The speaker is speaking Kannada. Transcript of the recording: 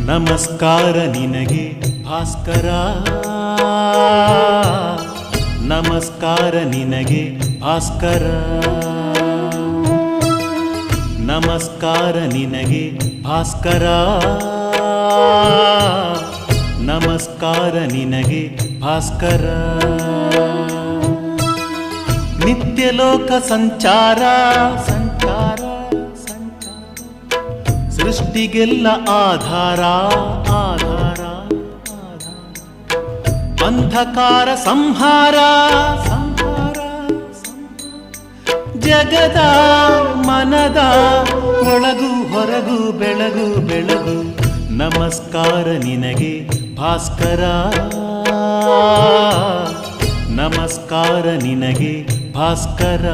ನಮಸ್ಕಾರ ನಿನಗೆ ಭಾಸ್ಕರ, ನಮಸ್ಕಾರ ನಿನಗೆ ಭಾಸ್ಕರ, ನಮಸ್ಕಾರ ನಿನಗೆ ಭಾಸ್ಕರ, ನಮಸ್ಕಾರ ನಿನಗೆ ಭಾಸ್ಕರ. ನಿತ್ಯಲೋಕ ಸಂಚಾರ ಸಂಚಾರ ಸೃಷ್ಟಿಗೆಲ್ಲ ಆಧಾರ ಆಧಾರ, ಅಂಧಕಾರ ಸಂಹಾರ ಸಂಹಾರ, ಜಗದ ಮನದ ಒಳಗು ಹೊರಗು ಬೆಳಗು ಬೆಳಗು. ನಮಸ್ಕಾರ ನಿನಗೆ ಭಾಸ್ಕರ, ನಮಸ್ಕಾರ ನಿನಗೆ ಭಾಸ್ಕರ.